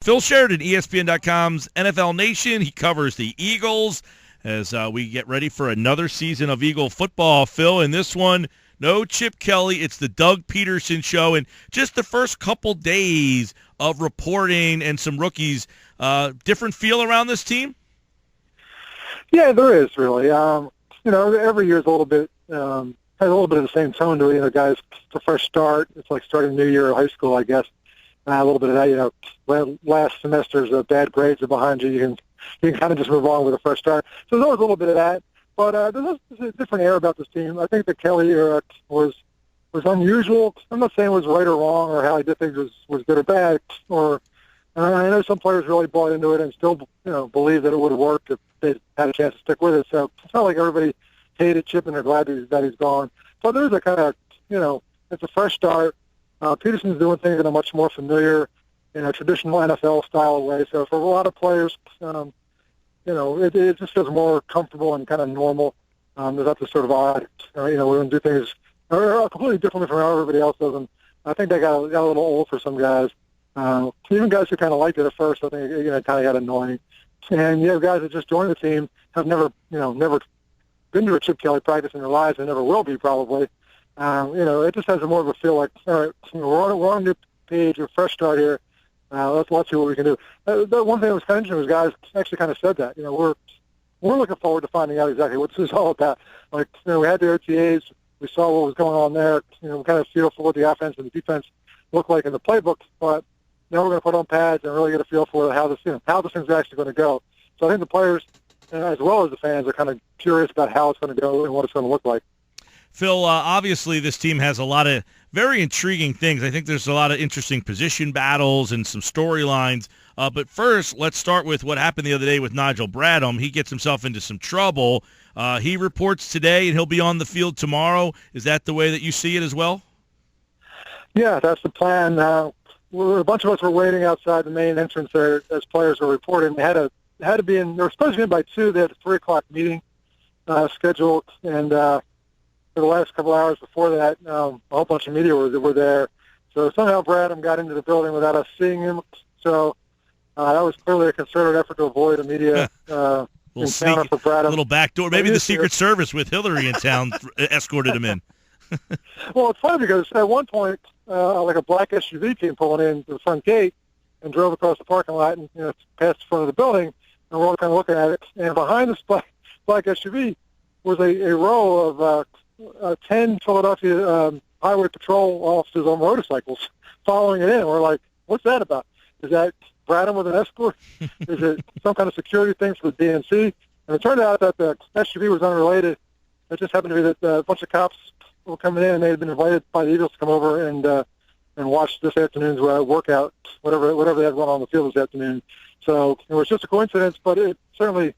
Phil Sheridan, ESPN.com's NFL Nation. He covers the Eagles as we get ready for another season of Eagle football. Phil, in this one, no Chip Kelly. It's the Doug Pederson show. And just the first couple days of reporting and some rookies, different feel around this team? Yeah, there is really. Every year is a little bit has a little bit of the same tone to it. Guys, it's a fresh start. It's like starting a new year of high school, I guess. A little bit of that, last semester's bad grades are behind you. You can kind of just move on with a fresh start. So there's always a little bit of that. But there's a different air about this team. I think the Kelly era was unusual. I'm not saying it was right or wrong or how he did things was good or bad. Or I know some players really bought into it and still believe that it would have worked if they had a chance to stick with it. So it's not like everybody hated Chip and they're glad that he's gone. So there's a kind of it's a fresh start. Pederson's doing things in a much more familiar, traditional NFL style way. So for a lot of players, it just feels more comfortable and kind of normal. There's not this sort of odd, we're going to do things completely differently from how everybody else does them. I think they got a little old for some guys. Even guys who kind of liked it at first, I think it kind of got annoying. And you have guys that just joined the team, have never been to a Chip Kelly practice in their lives and never will be probably. It just has more of a feel like, all right, we're on a new page, a fresh start here. Let's see what we can do. The one thing that was kind of interesting was guys actually kind of said that. We're looking forward to finding out exactly what this is all about. Like, we had the OTAs, we saw what was going on there. We kind of feel for what the offense and the defense look like in the playbook. But now we're going to put on pads and really get a feel for how this thing's actually going to go. So I think the players, as well as the fans, are kind of curious about how it's going to go and what it's going to look like. Phil, obviously this team has a lot of very intriguing things. I think there's a lot of interesting position battles and some storylines. But first, let's start with what happened the other day with Nigel Bradham. He gets himself into some trouble. He reports today, and he'll be on the field tomorrow. Is that the way that you see it as well? Yeah, that's the plan. A bunch of us were waiting outside the main entrance there as players were reporting. They had to be in. They were supposed to be in by 2:00. They had a 3:00 meeting scheduled, and for the last couple hours before that, a whole bunch of media were there. So somehow Bradham got into the building without us seeing him. So that was clearly a concerted effort to avoid a media encounter for Bradham. Little backdoor. Maybe the Secret Service with Hillary in town escorted him in. Well, it's funny because at one point, like a black SUV came pulling in to the front gate and drove across the parking lot and past the front of the building, and we're all kind of looking at it. And behind this black SUV was a row of 10 Philadelphia Highway Patrol officers on motorcycles following it in. We're like, what's that about? Is that Bradham with an escort? Is it some kind of security thing for the DNC? And it turned out that the SUV was unrelated. It just happened to be that a bunch of cops were coming in, and they had been invited by the Eagles to come over and watch this afternoon's workout, whatever they had going on the field this afternoon. So it was just a coincidence, but it certainly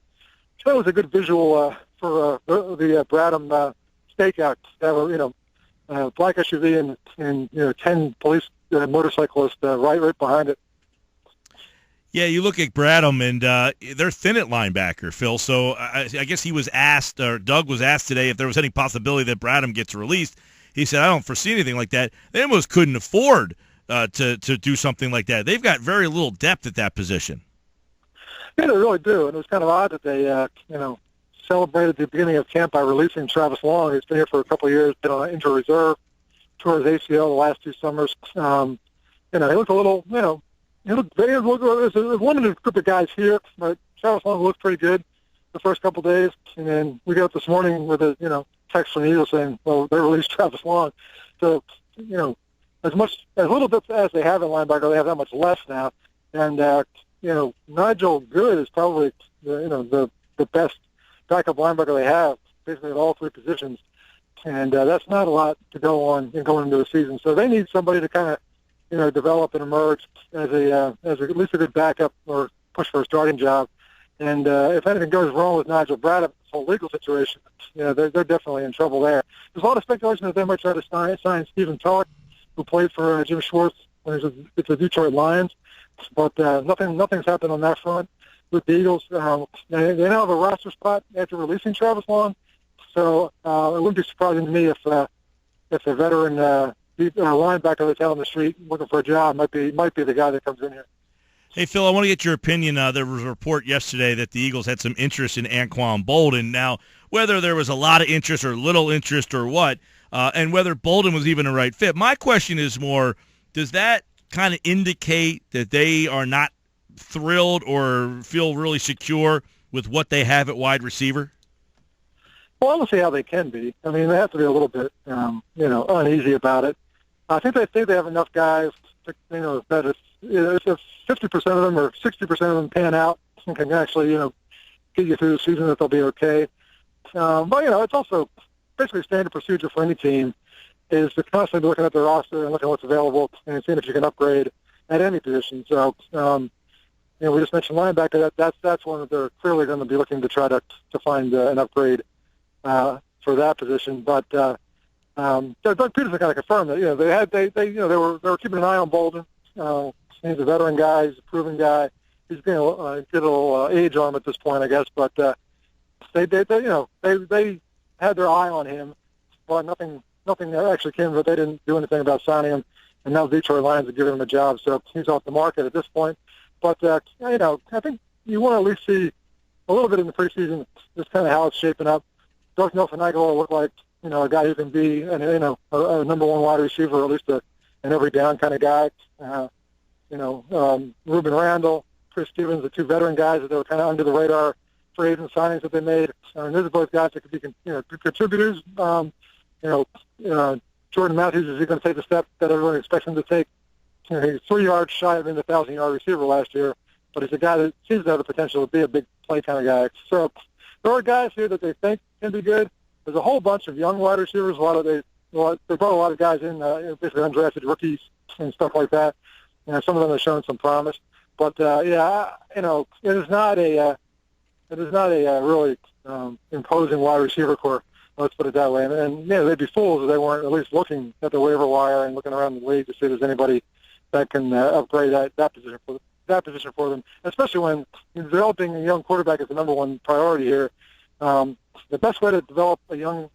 was a good visual for the Bradham stakeout. That were black SUV and 10 police motorcyclists right behind it. Yeah, you look at Bradham, and they're thin at linebacker, Phil. So I guess he was asked, or Doug was asked today, if there was any possibility that Bradham gets released. He said, I don't foresee anything like that. They almost couldn't afford to do something like that. They've got very little depth at that position. Yeah, they really do. And it was kind of odd that they, celebrated the beginning of camp by releasing Travis Long. He's been here for a couple of years, been on injured reserve, tore his ACL the last 2 summers. He looked a little, he looked very, there's a limited group of guys here, but Travis Long looked pretty good the first couple of days. And then we got up this morning with a, text from the Eagles saying, well, they released Travis Long. So, as little bit as they have in linebacker, they have that much less now. And, Nigel Good is probably, the best backup linebacker they have, basically at all 3 positions. And that's not a lot to go on going into the season. So they need somebody to kind of, develop and emerge as at least a good backup or push for a starting job. And if anything goes wrong with Nigel Bradham, this whole legal situation, they're definitely in trouble there. There's a lot of speculation that they might try to sign Stephen Tulloch, who played for Jim Schwartz when he was with the Detroit Lions. But nothing's happened on that front with the Eagles. They now have a roster spot after releasing Travis Long. So it wouldn't be surprising to me if a veteran linebacker that's out on the street looking for a job might be the guy that comes in here. Hey, Phil, I want to get your opinion. There was a report yesterday that the Eagles had some interest in Anquan Boldin. Now, whether there was a lot of interest or little interest or what, and whether Boldin was even a right fit, my question is more, does that kind of indicate that they are not thrilled or feel really secure with what they have at wide receiver? Well, I don't see how they can be. I mean, they have to be a little bit, uneasy about it. I think they have enough guys, that if 50% of them or 60% of them pan out and can actually, get you through the season, that they'll be okay. But, it's also basically standard procedure for any team is to constantly be looking at their roster and looking at what's available and seeing if you can upgrade at any position. So, we just mentioned linebacker. That's one that they're clearly going to be looking to try to find an upgrade for that position. But Doug Pederson kind of confirmed that they were keeping an eye on Boldin. He's a veteran guy. He's a proven guy. He's getting a little age on him at this point, I guess. But they had their eye on him, but nothing actually came. But they didn't do anything about signing him. And now the Detroit Lions are giving him a job, so he's off the market at this point. But I think you want to at least see a little bit in the preseason just kind of how it's shaping up. Does Nelson Agholor look like a guy who can be a number one wide receiver, or at least an every down kind of guy? Ruben Randall, Chris Stevens, the two veteran guys that were kind of under the radar free agent signings that they made. Those are both guys that could be contributors. Jordan Matthews, is he going to take the step that everyone expects him to take? He's 3 yards shy of being the 1,000-yard receiver last year, but he's a guy that seems to have the potential to be a big play kind of guy. So there are guys here that they think can be good. There's a whole bunch of young wide receivers. They brought a lot of guys in, basically undrafted rookies and stuff like that. Some of them have shown some promise. But it is not a really imposing wide receiver corps. Let's put it that way. And they'd be fools if they weren't at least looking at the waiver wire and looking around the league to see if there's anybody that can upgrade that position for them. Especially when developing a young quarterback is the number one priority here. The best way to develop a young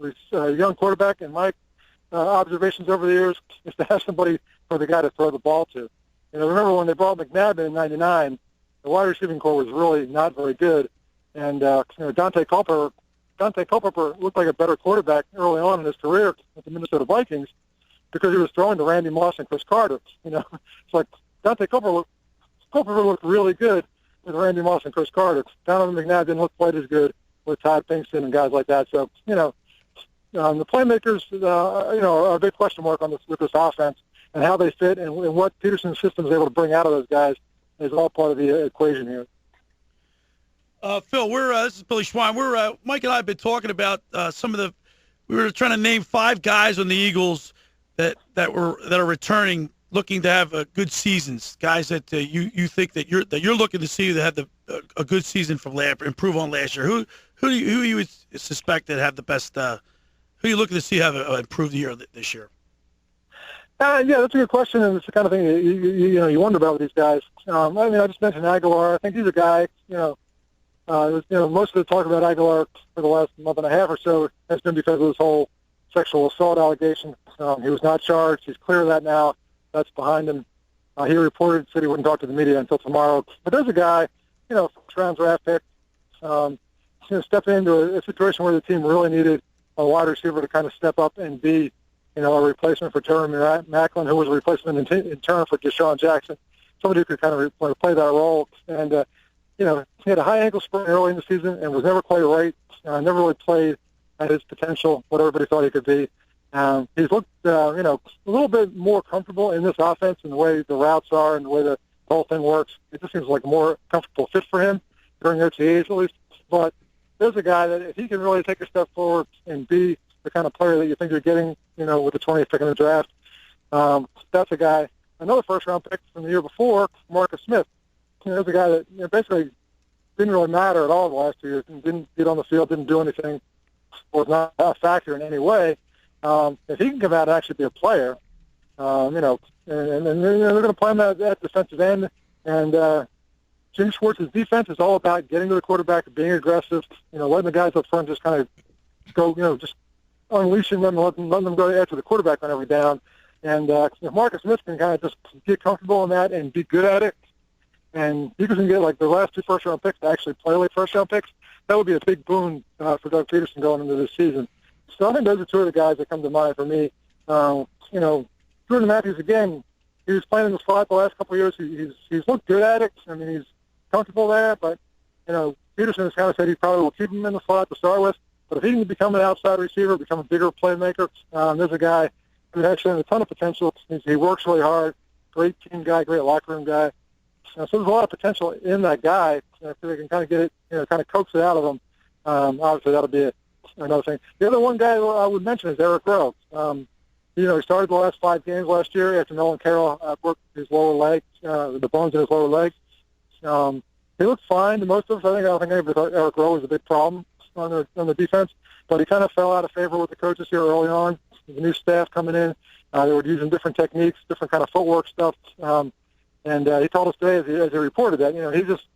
quarterback, in my observations over the years, is to have somebody for the guy to throw the ball to. Remember when they brought McNabb in '99, the wide receiving corps was really not very good, and Dante Culpepper looked like a better quarterback early on in his career with the Minnesota Vikings because he was throwing to Randy Moss and Chris Carter. It's like Dante Culpepper looked really good with Randy Moss and Chris Carter. Donovan McNabb didn't look quite as good with Todd Pinkston and guys like that. So, the playmakers, are a big question mark with this offense, and how they fit and what Pederson's system is able to bring out of those guys is all part of the equation here. Phil, this is Billy Schwein. Mike and I have been talking about we were trying to name 5 guys on the Eagles that are returning, looking to have good seasons. Guys that you think that you're looking to see that have a good season from improve on last year. Who you would suspect that have the best? Who are you looking to see have improved the year this year? Yeah, that's a good question, and it's the kind of thing you wonder about with these guys. I just mentioned Agholor. I think he's a guy. Most of the talk about Agholor for the last month and a half or so has been because of this whole sexual assault allegation. He was not charged. He's clear of that now. That's behind him. He said he wouldn't talk to the media until tomorrow. But there's a guy, first-round draft pick, stepping into a situation where the team really needed a wide receiver to kind of step up and be, a replacement for Terry Macklin, who was a replacement in turn for Deshaun Jackson, somebody who could kind of play that role. And, he had a high ankle sprain early in the season and was never quite right, never really played at his potential, what everybody thought he could be. He's looked, a little bit more comfortable in this offense and the way the routes are and the way the whole thing works. It just seems like a more comfortable fit for him during OTAs at least. But there's a guy that if he can really take a step forward and be the kind of player that you think you're getting, with the 20th pick in the draft, that's a guy. Another first-round pick from the year before, Marcus Smith. There's a guy that basically didn't really matter at all the last 2 years. Didn't get on the field, didn't do anything, was not a factor in any way. If he can come out and actually be a player, and they're going to play him at defensive end. And Jim Schwartz's defense is all about getting to the quarterback, being aggressive, letting the guys up front just kind of go, just unleashing them, letting them go after the quarterback on every down. And if Marcus Smith can kind of just get comfortable in that and be good at it, and you can get like the last 2 first-round picks to actually play like first-round picks, that would be a big boon for Doug Pederson going into this season. So I think those are 2 of the guys that come to mind for me. Jordan Matthews, again, he was playing in the slot the last couple of years. He's looked good at it. I mean, he's comfortable there, but, Pederson has kind of said he probably will keep him in the slot to start with. But if he can become an outside receiver, become a bigger playmaker, there's a guy who actually has a ton of potential. He works really hard, great team guy, great locker room guy. So there's a lot of potential in that guy. If they can kind of get it, kind of coax it out of him, obviously that'll be another thing. The other one guy I would mention is Eric Rowe. He started the last 5 games last year after Nolan Carroll broke his lower leg, the bones in his lower leg. He looked fine to most of us. I don't think anybody thought Eric Rowe was a big problem on the defense, but he kind of fell out of favor with the coaches here early on. The new staff coming in, they were using different techniques, different kind of footwork stuff. And he told us today, as he reported that, he just,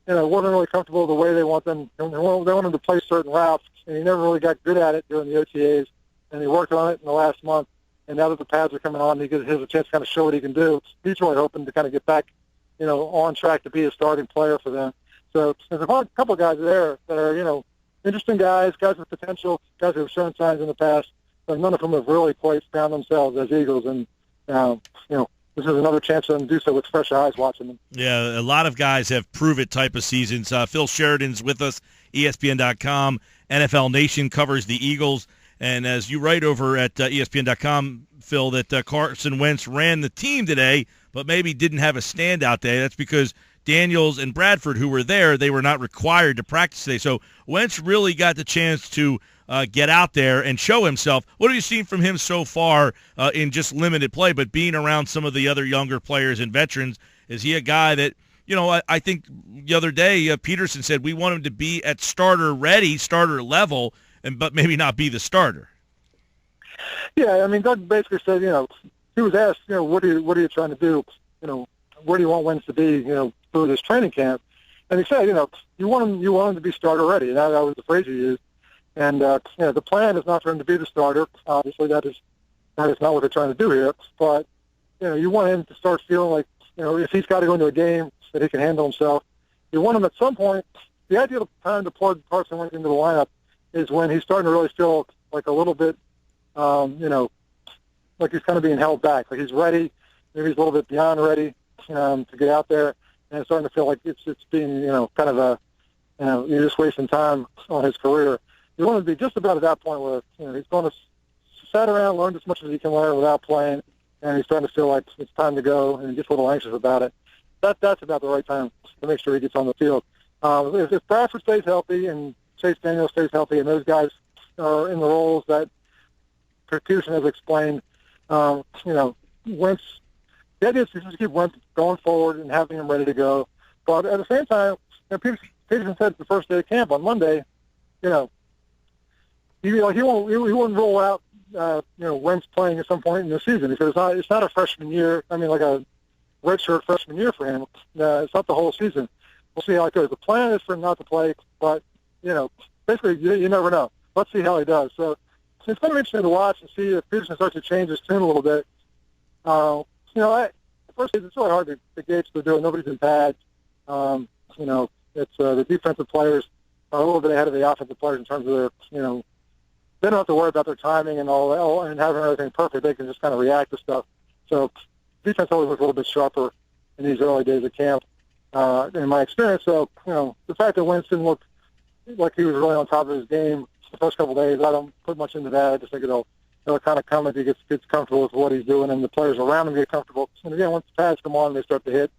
wasn't really comfortable with the way they want them. They want him to play certain routes, and he never really got good at it during the OTAs. And he worked on it in the last month. And now that the pads are coming on, he has a chance to kind of show what he can do. He's really hoping to kind of get back, on track to be a starting player for them. So there's a couple of guys there that are, interesting guys with potential, guys who have shown signs in the past, but none of them have really quite found themselves as Eagles. And, this is another chance for them to do so with fresh eyes watching them. Yeah, a lot of guys have prove-it type of seasons. Phil Sheridan's with us, ESPN.com. NFL Nation covers the Eagles. And as you write over at ESPN.com, Phil, that Carson Wentz ran the team today, but maybe didn't have a standout day. That's because Daniels and Bradford, who were there, they were not required to practice today. So Wentz really got the chance to get out there and show himself. What have you seen from him so far in just limited play, but being around some of the other younger players and veterans? Is he a guy that, I think the other day Pederson said we want him to be at starter ready, starter level, but maybe not be the starter? Yeah, I mean, Doug basically said, he was asked, what are you trying to do? Where do you want Wentz to be, through this training camp? And he said, you want him to be starter ready. And that was the phrase he used. And the plan is not for him to be the starter. Obviously, that is not what they're trying to do here. But you want him to start feeling like if he's got to go into a game that he can handle himself. You want him at some point. The ideal time to plug Carson Wentz into the lineup is when he's starting to really feel like a little bit, like he's kind of being held back. Like he's ready. Maybe he's a little bit beyond ready to get out there, and it's starting to feel like it's being kind of you're just wasting time on his career. You want to be just about at that point where he's going to sit around, learn as much as he can learn without playing, and he's starting to feel like it's time to go, and he gets a little anxious about it. That's about the right time to make sure he gets on the field. If Bradford stays healthy and Chase Daniel stays healthy, and those guys are in the roles that Pederson has explained, Wentz, the idea is to just keep Wentz going forward and having him ready to go. But at the same time, Pederson said the first day of camp on Monday, he won't roll out, Wentz playing at some point in the season. He said it's not a freshman year. I mean, like a redshirt freshman year for him. It's not the whole season. We'll see how it goes. The plan is for him not to play, but basically you never know. Let's see how he does. So it's going to be interesting to watch and see if Pederson starts to change his tune a little bit. First, it's really hard to gauge what they're doing. Nobody's been bad. It's the defensive players are a little bit ahead of the offensive players in terms of their, they don't have to worry about their timing and all that, and having everything perfect. They can just kind of react to stuff. So defense always looks a little bit sharper in these early days of camp, in my experience. So, the fact that Winston looked like he was really on top of his game the first couple of days, I don't put much into that. I just think it'll kind of come as he gets comfortable with what he's doing, and the players around him get comfortable. And again, once the pads come on, they start to hit.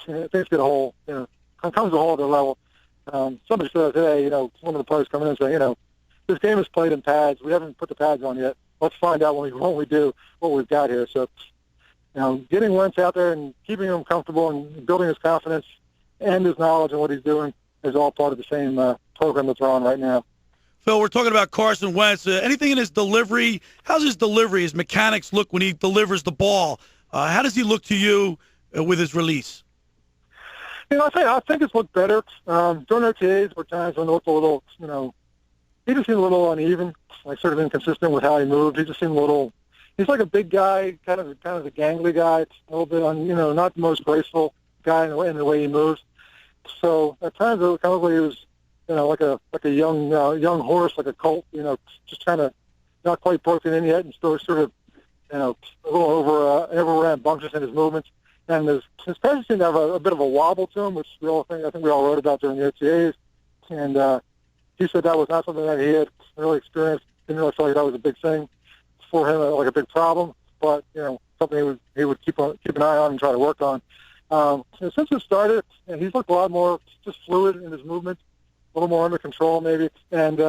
Things get a whole, comes to a whole other level. Somebody said today, one of the players coming in and saying, this game is played in pads. We haven't put the pads on yet. Let's find out when we do what we've got here. So, getting Wentz out there and keeping him comfortable and building his confidence and his knowledge of what he's doing is all part of the same program that's on right now. Phil, we're talking about Carson Wentz. Anything in his delivery? How's his delivery? His mechanics look when he delivers the ball? How does he look to you with his release? I think it's looked better. During OTAs, there were times when it looked a little, he just seemed a little uneven, like sort of inconsistent with how he moved. He just seemed a little. He's like a big guy, kind of a gangly guy. It's a little bit, not the most graceful guy in the way he moves. So at times it kind of like he was, like a young horse, like a colt, just kind of not quite broken in yet, and still sort of, a little over rambunctious in his movements. And his passes seemed to have a bit of a wobble to him, which I think we all wrote about during the OTAs. And he said that was not something that he had really experienced. Didn't really feel like that was a big thing for him, like a big problem. But something he would keep an eye on and try to work on. Since it started, he's looked a lot more just fluid in his movement, a little more under control maybe. And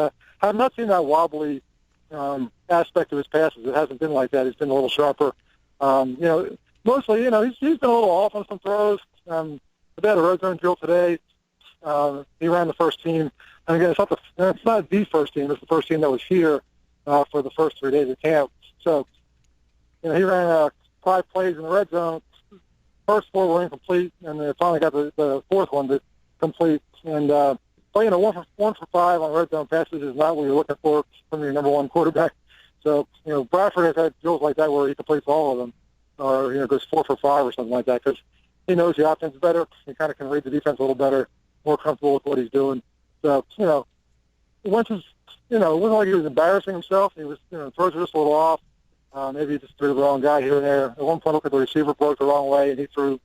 I've not seen that wobbly aspect of his passes. It hasn't been like that. He's been a little sharper. Mostly, he's been a little off on some throws. They had a red zone drill today. He ran the first team. And again, it's not the first team. It's the first team that was here for the first 3 days of camp. So, he ran 5 plays in the red zone. First 4 were incomplete, and they finally got the fourth one to complete. And, 1 for 5 on red zone passes is not what you're looking for from your number one quarterback. So, Bradford has had drills like that where he completes all of them, or, goes 4 for 5 or something like that, because he knows the offense better. He kind of can read the defense a little better, more comfortable with what he's doing. So, Wentz is, it wasn't like he was embarrassing himself. He was, throws were just a little off. Maybe he just threw the wrong guy here and there. At one point, looked at the receiver broke the wrong way, and either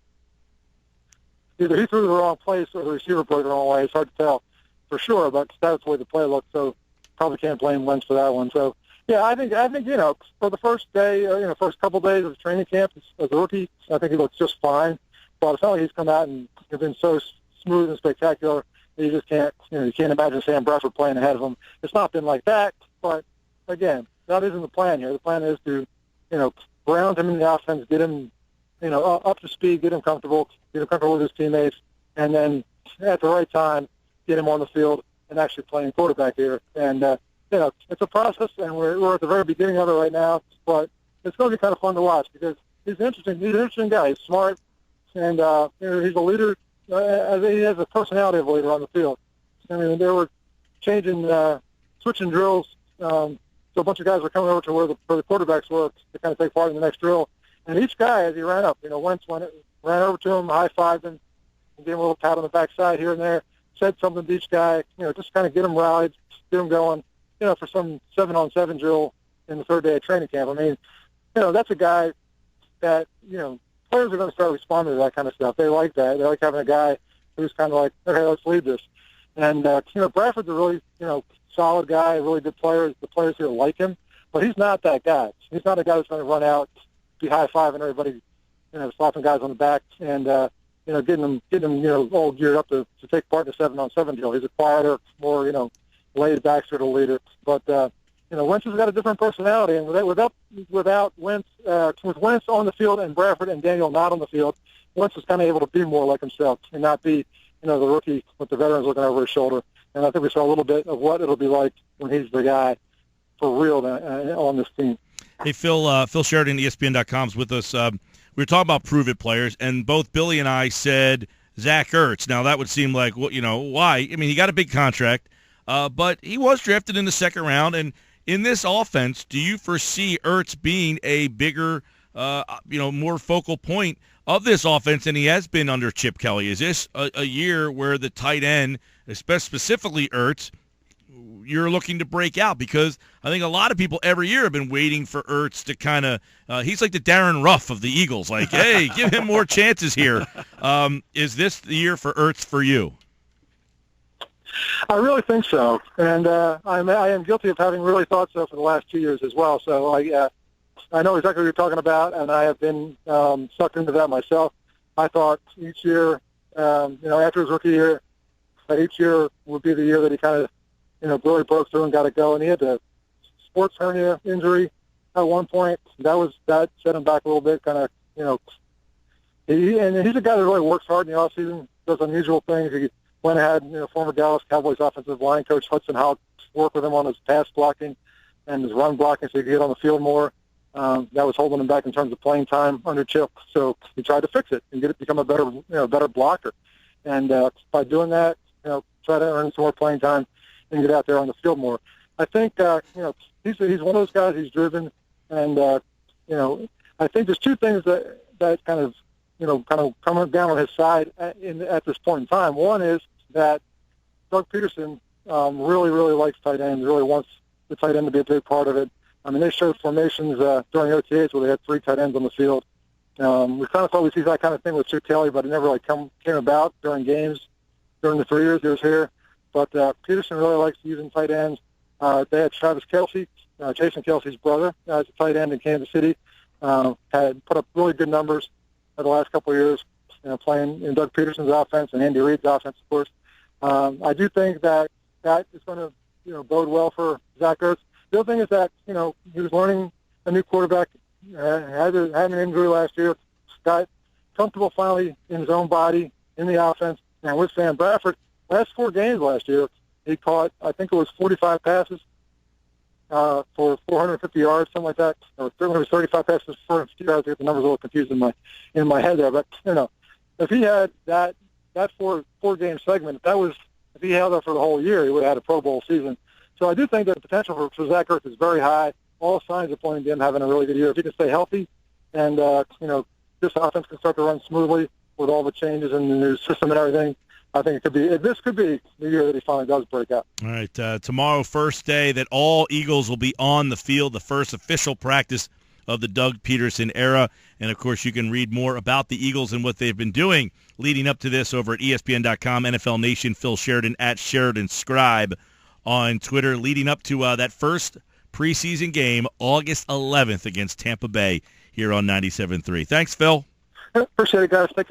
he threw the wrong place or the receiver broke the wrong way. It's hard to tell for sure, but that's the way the play looked. So probably can't blame Wentz for that one. So yeah, I think for the first day, first couple days of training camp as a rookie, I think he looks just fine. But it's not like he's come out and been so smooth and spectacular that you just can't, you can't imagine Sam Bradford playing ahead of him. It's not been like that, but again, that isn't the plan here. The plan is to, ground him in the offense, get him, up to speed, get him comfortable with his teammates, and then at the right time, get him on the field and actually playing quarterback here. And, it's a process, and we're at the very beginning of it right now, but it's going to be kind of fun to watch because he's an interesting guy. He's smart, and, he's a leader. He has a personality of a leader on the field. I mean, they were switching drills. So a bunch of guys were coming over to where the quarterbacks were to kind of take part in the next drill. And each guy, as he ran up, Wentz ran over to him, high-fived him, and gave him a little pat on the backside here and there, said something to each guy, just kind of get him rallied, get him going, for some 7-on-7 drill in the third day of training camp. I mean, that's a guy that, players are going to start responding to that kind of stuff. They like that. They like having a guy who's kind of like, okay, let's lead this. And, Bradford's a really, solid guy, a really good player. The players here like him, but he's not that guy. He's not a guy who's going to run out, be high-fiving everybody, slapping guys on the back and, getting them, all geared up to take part in a 7-on-7 drill. He's a quieter, more, laid back sort of leader. But, Wentz has got a different personality, and without Wentz, with Wentz on the field and Bradford and Daniel not on the field, Wentz is kind of able to be more like himself and not be, the rookie with the veterans looking over his shoulder. And I think we saw a little bit of what it'll be like when he's the guy for real on this team. Hey, Phil Sheridan, ESPN.com is with us. We were talking about prove-it players, and both Billy and I said Zach Ertz. Now, that would seem like, why? I mean, he got a big contract, but he was drafted in the second round. And in this offense, do you foresee Ertz being a bigger, more focal point of this offense than he has been under Chip Kelly? Is this a year where the tight end, specifically Ertz, you're looking to break out? Because I think a lot of people every year have been waiting for Ertz to kind of he's like the Darren Ruff of the Eagles. Like, hey, give him more chances here. Is this the year for Ertz for you? I really think so. And I am guilty of having really thought so for the last 2 years as well. So I know exactly what you're talking about, and I have been sucked into that myself. I thought each year, after his rookie year, that each year would be the year that he kind of, really broke through and got to go. And he had a sports hernia injury at one point. That set him back a little bit, kind of, and he's a guy that really works hard in the offseason, does unusual things. He went ahead, former Dallas Cowboys offensive line coach Hudson Houck worked with him on his pass blocking and his run blocking so he could get on the field more. That was holding him back in terms of playing time under Chip. So he tried to fix it and become a better blocker. And by doing that, try to earn some more playing time and get out there on the field more. I think he's one of those guys. He's driven, and I think there's two things that kind of kind of coming down on his side at this point in time. One is that Doug Pederson really, really likes tight ends, really wants the tight end to be a big part of it. I mean, they showed formations during OTAs where they had 3 tight ends on the field. We kind of thought we'd see that kind of thing with Chip Kelly, but it never came about during games during the 3 years he was here. But Pederson really likes using tight ends. They had Travis Kelce, Jason Kelce's brother, as a tight end in Kansas City. Had put up really good numbers the last couple of years, playing in Doug Pederson's offense and Andy Reid's offense, of course. I do think that is going to, bode well for Zach Ertz. The other thing is that, he was learning a new quarterback, had an injury last year, got comfortable finally in his own body, in the offense. And with Sam Bradford, last 4 games last year, he caught, I think it was 45 passes for 450 yards, something like that. Or it was 35 passes for 450 yards. I get the numbers a little confused in my head there. But, if he had that 4-game segment, if he held that for the whole year, he would have had a Pro Bowl season. So I do think that the potential for Zach Ertz is very high. All signs are pointing to him having a really good year. If he can stay healthy and, this offense can start to run smoothly with all the changes in the new system and everything, I think this could be the year that he finally does break out. All right, tomorrow, first day that all Eagles will be on the field, the first official practice of the Doug Pederson era. And, of course, you can read more about the Eagles and what they've been doing leading up to this over at ESPN.com, NFL Nation, Phil Sheridan at Sheridan Scribe on Twitter, leading up to that first preseason game, August 11th against Tampa Bay here on 97.3. Thanks, Phil. Appreciate it, guys. Take care.